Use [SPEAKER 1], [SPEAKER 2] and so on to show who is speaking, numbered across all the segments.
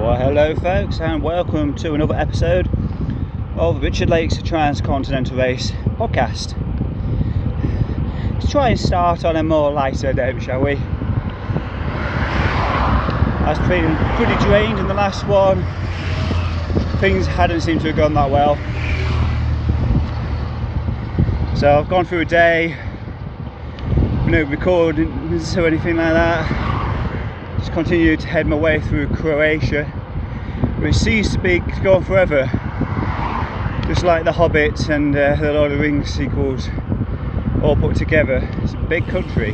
[SPEAKER 1] Well, hello folks, and welcome to another episode of Richard Lake's Transcontinental Race podcast. Let's try and start on a more lighter note, shall we? I was feeling pretty drained in the last one. Things hadn't seemed to have gone that well. So I've gone through a day, no recordings or anything like that. Just continued to head my way through Croatia, which seems to be going forever, just like The Hobbit and the Lord of the Rings sequels all put together. It's a big country,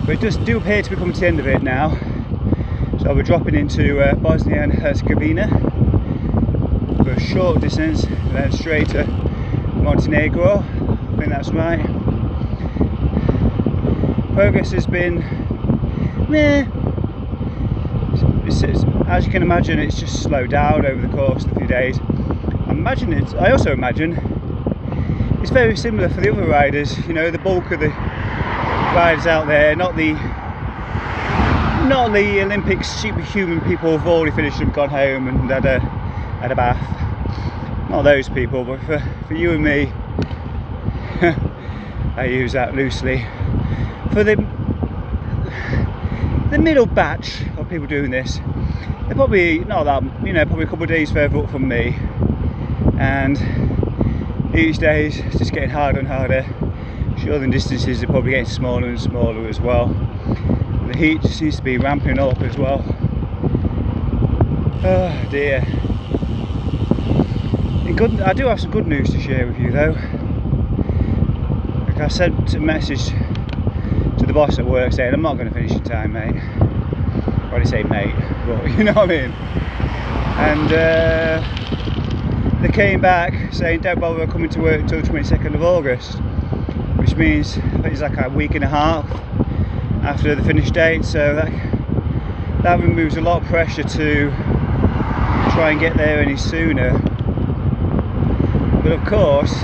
[SPEAKER 1] but it does appear to be coming to the end of it now. So we're dropping into Bosnia and Herzegovina for a short distance, and then straight to Montenegro. I think that's right. Progress has been meh. As you can imagine, it's just slowed down over the course of a few days. I also imagine it's very similar for the other riders. You know, the bulk of the riders out there, not the Olympic superhuman people who've already finished and gone home and had a bath. Not those people, but for you and me, I use that loosely. For the middle batch of people doing this, they're probably not that, probably a couple of days further up from me, and each day is just getting harder and harder. Sure, the distances are probably getting smaller and smaller as well. The heat just seems to be ramping up as well. Oh dear. I do have some good news to share with you though. Like I sent a message to the boss at work saying I'm not going to finish in time, mate. I already say mate, but you know what I mean. And they came back saying don't bother coming to work until the 22nd of August, which means I think it's like a week and a half after the finish date. So that removes a lot of pressure to try and get there any sooner. But of course,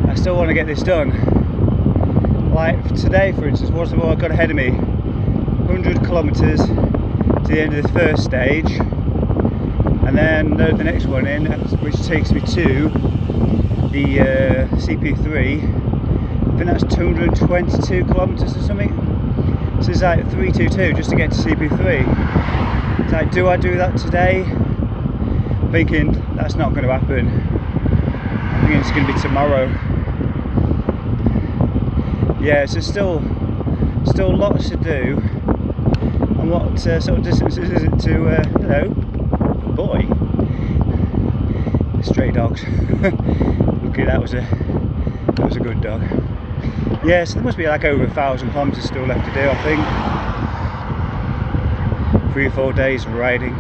[SPEAKER 1] I still want to get this done. Like today, for instance, what's what I've got ahead of me? 100 kilometres to the end of the first stage, and then load the next one in, which takes me to the CP3. I think that's 222 kilometres or something. So it's like 322 just to get to CP3. It's like, do I do that today? I'm thinking that's not going to happen. I think it's going to be tomorrow. Yeah, so still lots to do. And what sort of distance is it to? Hello, good boy. Stray dogs. Okay, that was a good dog. Yeah, so there must be like over 1,000 kilometres still left to do, I think. 3 or 4 days of riding.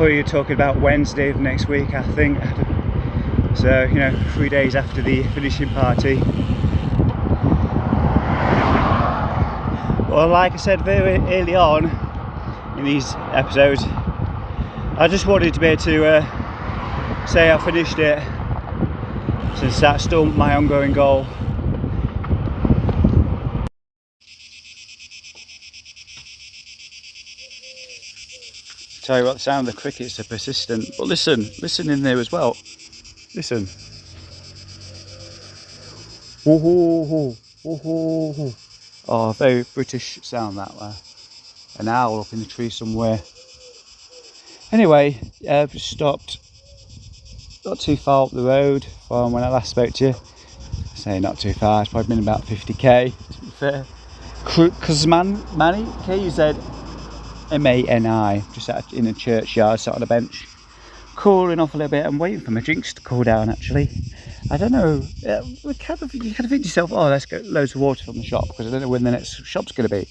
[SPEAKER 1] Or you're talking about Wednesday of next week, I think. So, 3 days after the finishing party. Well, like I said very early on in these episodes, I just wanted to be able to say I finished it, since that's still my ongoing goal. Tell you what, the sound of the crickets are persistent, but listen in there as well. Listen. Oh, very British sound that way. An owl up in the tree somewhere. Anyway, I've just stopped not too far up the road from when I last spoke to you. I say not too far, it's probably been about 50k to be fair. Kuzmani, K-U-Z-M-A-N-I, just out in a churchyard, sat on a bench, cooling off a little bit. I'm waiting for my drinks to cool down actually. I don't know, you kind of think to yourself, oh, let's get loads of water from the shop, because I don't know when the next shop's going to be.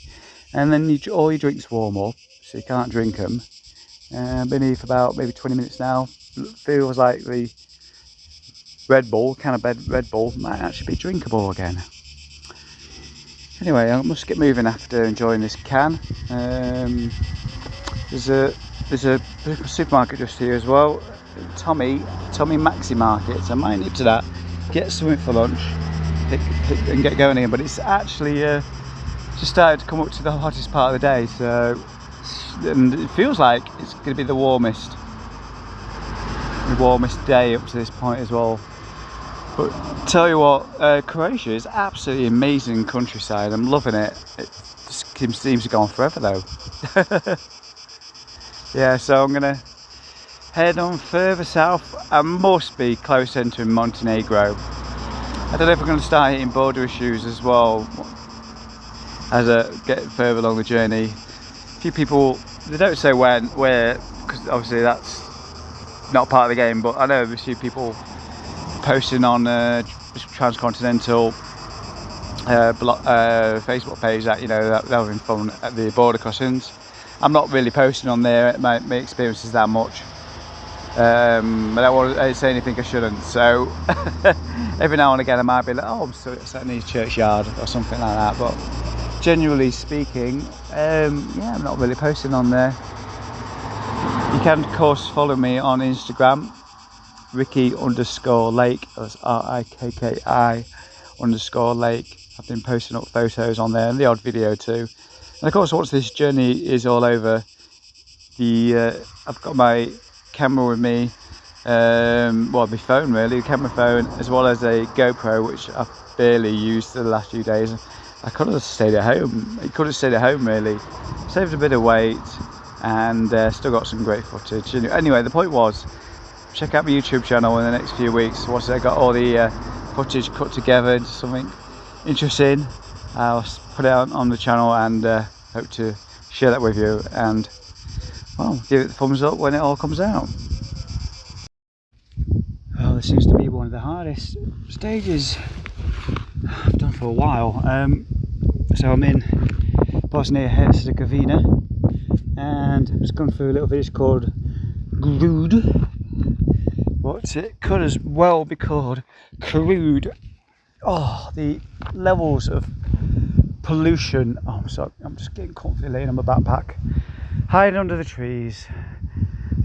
[SPEAKER 1] And then all your drinks warm up, so you can't drink them. Been here for about maybe 20 minutes now. Feels like the Red Bull, can of Red Bull, might actually be drinkable again. Anyway, I must get moving after enjoying this can. There's a supermarket just here as well. Tommy Maxi Market. So I might nip to that, get something for lunch, and get going again. But it's actually just started to come up to the hottest part of the day, so and it feels like it's going to be the warmest day up to this point as well. But tell you what, Croatia is absolutely amazing countryside. I'm loving it. It just seems to go on forever though. Yeah, so I'm gonna head on further south. I must be close entering Montenegro. I don't know if we're going to start hitting border issues as well as I get further along the journey. A few people, they don't say where, because obviously that's not part of the game, but I know there's a few people posting on Transcontinental Facebook page that, you know, that they're having fun at the border crossings. I'm not really posting on there, my experiences that much. I don't want to say anything I shouldn't, so every now and again I might be like, oh, I'm so upset in his churchyard or something like that, but generally speaking, yeah, I'm not really posting on there. You can of course follow me on Instagram, Ricky_Lake, that's RIKKI_Lake. I've been posting up photos on there and the odd video too. And of course, once this journey is all over, I've got my camera with me, well, my phone really, camera phone, as well as a GoPro, which I've barely used the last few days. I could have stayed at home. Really. Saved a bit of weight and still got some great footage. Anyway, the point was, check out my YouTube channel in the next few weeks. Once I got all the footage cut together into something interesting, I'll put it out on the channel and hope to share that with you, and well, give it the thumbs up when it all comes out. Well, this seems to be one of the hardest stages I've done for a while. So I'm in Bosnia-Herzegovina and I'm just going through a little village called Grud, but it could as well be called Crude. Oh, the levels of pollution. Oh, I'm sorry, I'm just getting comfy laying on my backpack, hiding under the trees.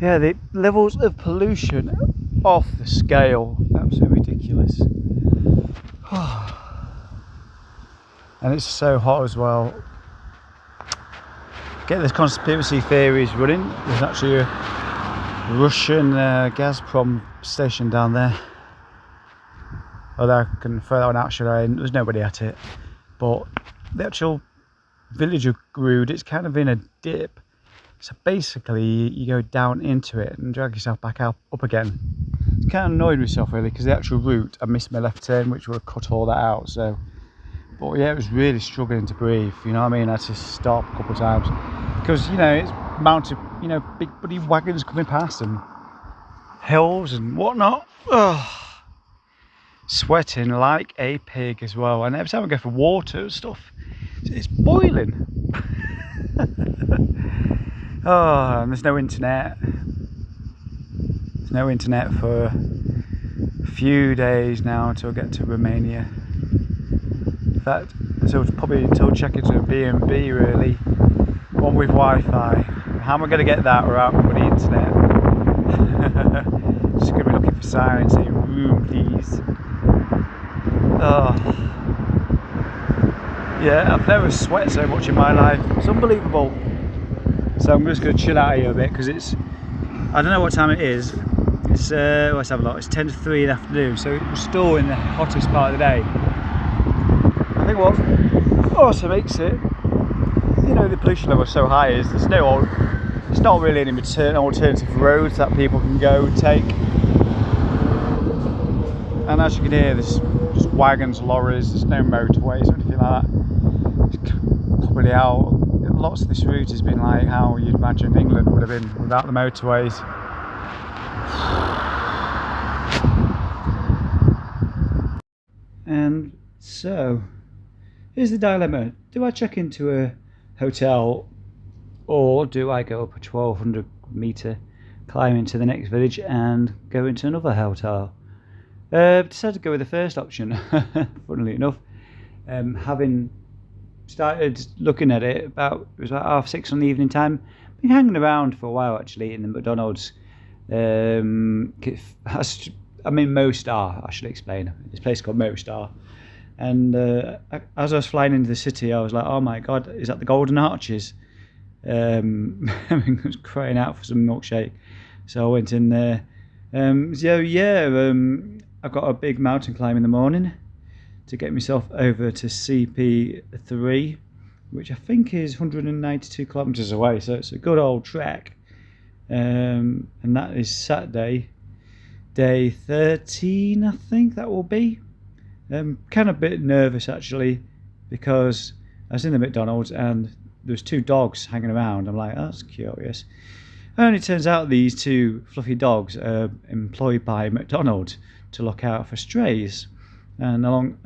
[SPEAKER 1] Yeah, the levels of pollution off the scale, absolutely ridiculous. And it's so hot as well. Get this conspiracy theories running. There's actually a Russian Gazprom station down there. Although I can throw that one out, should I? There's nobody at it. But the actual village of Grud, it's kind of in a dip. So basically, you go down into it and drag yourself back up again. It's kind of annoyed myself really, because the actual route, I missed my left turn, which would have cut all that out. So, but yeah, it was really struggling to breathe. You know what I mean? I had to stop a couple of times because, you know, it's mounted, you know, big bloody wagons coming past and hills and whatnot. Ugh. Sweating like a pig as well, and every time I go for water and stuff, it's boiling. Oh, and there's no internet. There's no internet for a few days now until I get to Romania. In fact, so probably until checking to a B&B really, one with Wi-Fi. How am I going to get that without the internet? Just going to be looking for signs saying room please. Oh, yeah, I've never sweat so much in my life. It's unbelievable. So I'm just going to chill out here a bit because it's, I don't know what time it is. It's let's have a look. It's 10 to 3 in the afternoon, so we're still in the hottest part of the day. I think what also makes it, you know, the pollution level so high is there's not really any alternative roads that people can go take. And as you can hear, there's just wagons, lorries, there's no motorways or anything like that. It's probably how lots of this route has been like how you'd imagine England would have been without the motorways. And so, here's the dilemma. Do I check into a hotel or do I go up a 1200 metre climb into the next village and go into another hotel? Decided to go with the first option, funnily enough. Having started looking at it, it was about 6:30 on the evening time. Been hanging around for a while actually in the McDonald's. I'm in Mo Star, I should explain. This place called Mo Star. And as I was flying into the city, I was like, oh my God, is that the Golden Arches? I was crying out for some milkshake. So I went in there. I've got a big mountain climb in the morning to get myself over to CP3, which I think is 192 kilometers away. So it's a good old trek. And that is Saturday, day 13, I think that will be. Kind of a bit nervous actually, because I was in the McDonald's and there was 2 dogs hanging around. I'm like, oh, that's curious. And it turns out these 2 fluffy dogs are employed by McDonald's to look out for strays. And along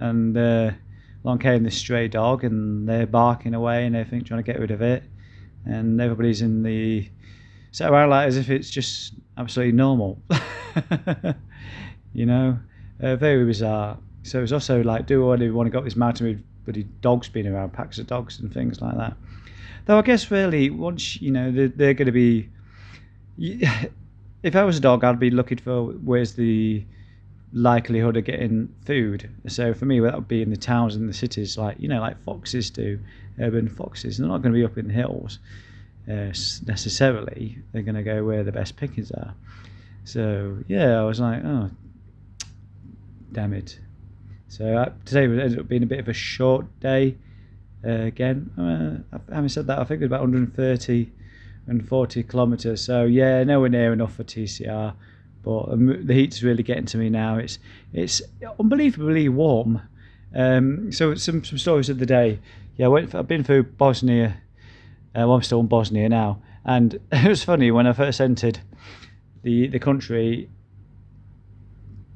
[SPEAKER 1] came this stray dog, and they're barking away and everything, trying to get rid of it. And everybody's sat around like as if it's just absolutely normal. You know, very bizarre. So it's also like, do I want to go up this mountain with bloody dogs being around, packs of dogs and things like that. Though I guess really, once, you know, they're going to be, if I was a dog, I'd be looking for where's the likelihood of getting food. So for me, that would be in the towns and the cities, like, you know, like foxes do, urban foxes. They're not going to be up in the hills necessarily. They're going to go where the best pickings are. So yeah, I was like, oh, damn it. So today ended up being a bit of a short day again. Having said that, I think it was about 130 and 40 kilometers. So yeah, nowhere near enough for TCR. But the heat's really getting to me now. It's unbelievably warm. So some stories of the day. Yeah, I've been through Bosnia. Well, I'm still in Bosnia now, and it was funny when I first entered the country.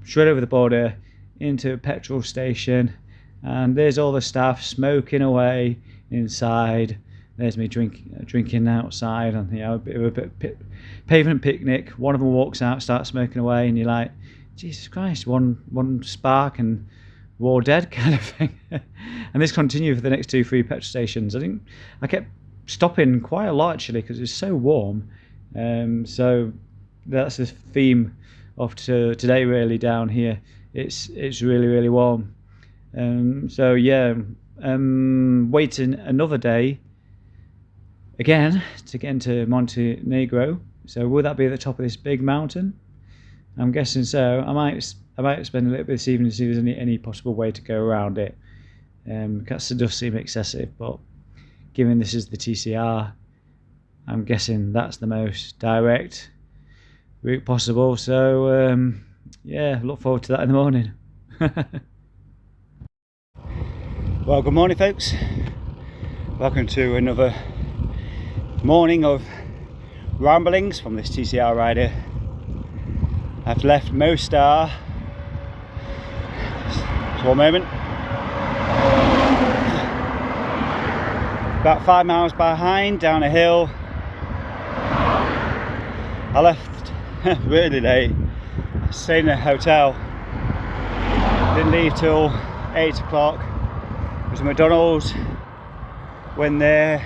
[SPEAKER 1] Straight over the border into a petrol station, and there's all the staff smoking away inside. There's me drinking outside, and you know, a bit of a pavement picnic. One of them walks out, starts smoking away, and you're like, Jesus Christ, one spark and we're all dead, kind of thing. And this continued for the next 2-3 petrol stations. I kept stopping quite a lot actually, because it was so warm. So that's the theme of today really down here. It's really, really warm. So yeah, waiting another day again to get into Montenegro. So will that be at the top of this big mountain? I'm guessing so. I might spend a little bit this evening to see if there's any possible way to go around it. Because it does seem excessive, but given this is the TCR, I'm guessing that's the most direct route possible. So yeah, look forward to that in the morning. Well, good morning folks, welcome to another morning of ramblings from this TCR rider. I've left Mostar, just one moment, about 5 miles behind down a hill. I left really late, stayed in a hotel, didn't leave till 8 o'clock. There was a McDonald's, went there,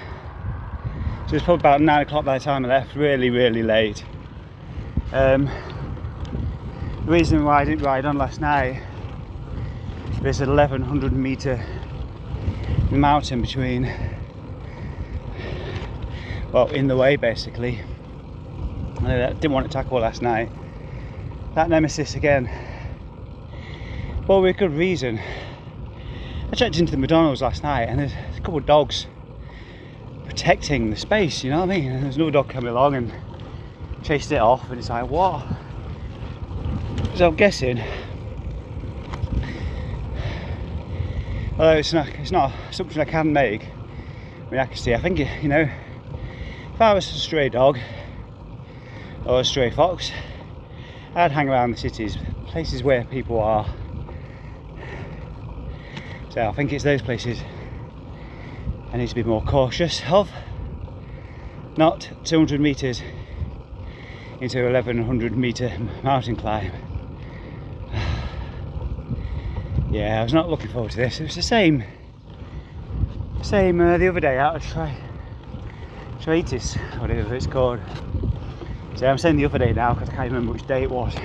[SPEAKER 1] so it was probably about 9 o'clock by the time I left, really, really late. The reason why I didn't ride on last night, there's an 1100 metre mountain between, well, in the way basically. I didn't want to tackle last night. That nemesis again. Well, with good reason. I checked into the McDonald's last night and there's a couple of dogs protecting the space, you know what I mean? And there's another dog coming along and chased it off, and it's like, what? So I'm guessing, although it's not something I can make, I mean, I can see, I think, you know, if I was a stray dog or a stray fox, I'd hang around the cities, places where people are. So I think it's those places I need to be more cautious of, not 200 metres into 1100 metre mountain climb. Yeah, I was not looking forward to this. It was the same the other day out of Tritis, whatever it's called. So I'm saying the other day now because I can't remember which day it was.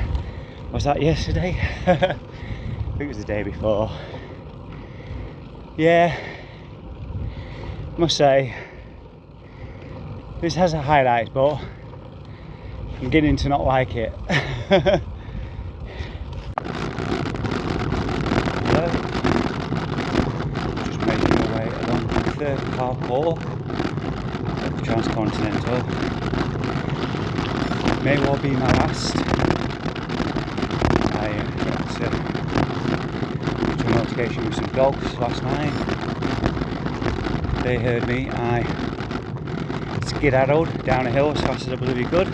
[SPEAKER 1] Was that yesterday? I think it was the day before. Yeah, must say this has a highlight, but I'm beginning to not like it. Hello. Just making my way along the third parkour of the Transcontinental. May well be my last. I got to an altercation with some dogs last night. They heard me. I skedaddled down a hill as fast as I believe you could.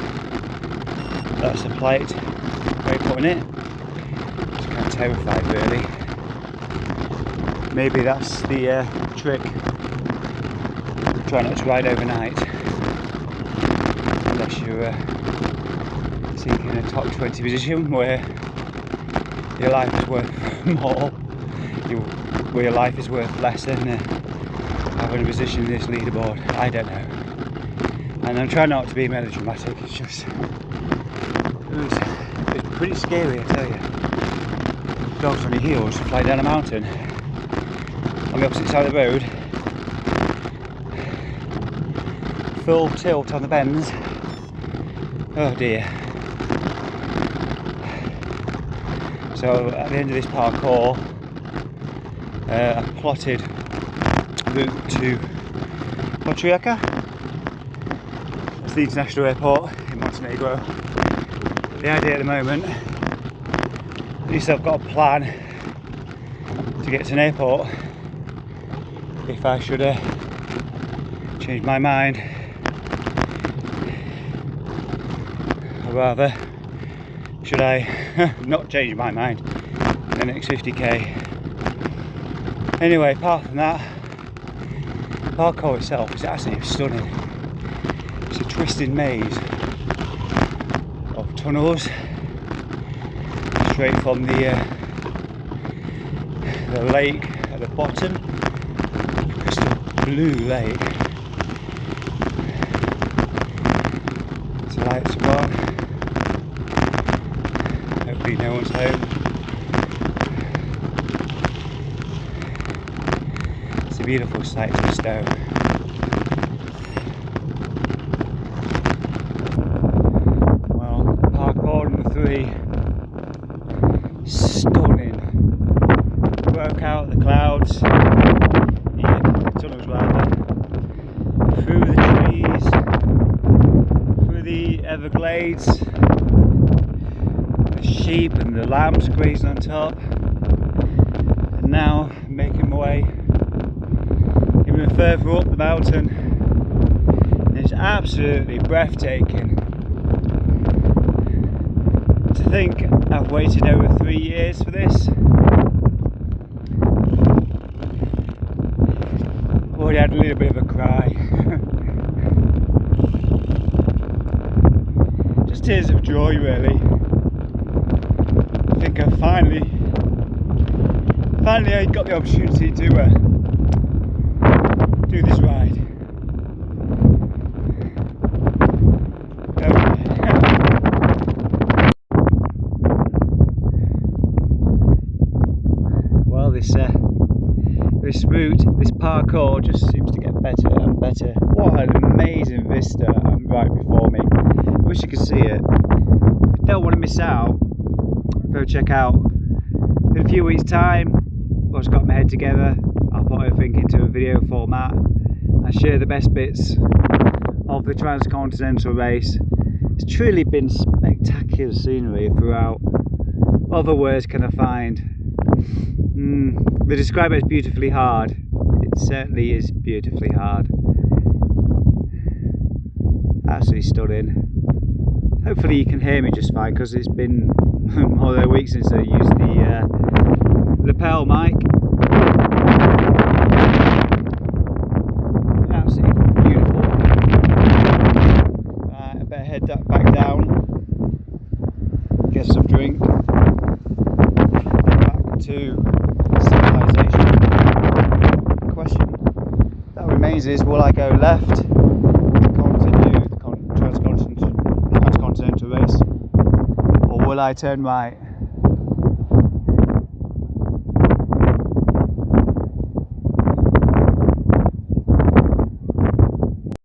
[SPEAKER 1] That's a polite way of putting it. Just kind of terrified, really. Maybe that's the trick. Try not to ride overnight unless you're seeking a top 20 position where your life is worth more, where your life is worth less than having a position in this leaderboard. I don't know. And I'm trying not to be melodramatic. It's just it's pretty scary, I tell you. Dogs on your heels fly down a mountain on the opposite side of the road, full tilt on the bends. Oh dear. So at the end of this parkour, I plotted route to Bulgaria. That's the international airport in Montenegro. The idea at the moment, at least I've got a plan to get to an airport if I should change my mind, or rather should I not change my mind in the next 50k. Anyway, apart from that, parkour itself is absolutely stunning. It's a twisted maze of tunnels straight from the lake at the bottom, crystal blue lake. The lights are on. Hopefully no one's home. It's a beautiful sight to bestow. Well, parkour number 3. Stunning. Broke out the clouds. Yeah, the tunnels rather. Through the trees. Through the Everglades. The sheep and the lambs grazing on top. And now making my way even further up the mountain. And it's absolutely breathtaking. To think I've waited over 3 years for this. Already had a little bit of a cry. Just tears of joy, really. I think I finally I got the opportunity to do this ride. Well, this route, this parkour just seems to get better and better. What an amazing vista right before me. I wish you could see it. Don't want to miss out. Go check out. In a few weeks' time, once I've got my head together, I'll put everything into a video format and share the best bits of the Transcontinental Race. It's truly been spectacular scenery throughout. What other words can I find? They describe it as beautifully hard. It certainly is beautifully hard. Absolutely stunning. Hopefully you can hear me just fine, because it's been more than a week since I used the lapel mic. Absolutely beautiful. Right, I better head back down, get some drink, get back to civilization. The question that remains is, will I go left to continue the Transcontinental Race, or will I turn right?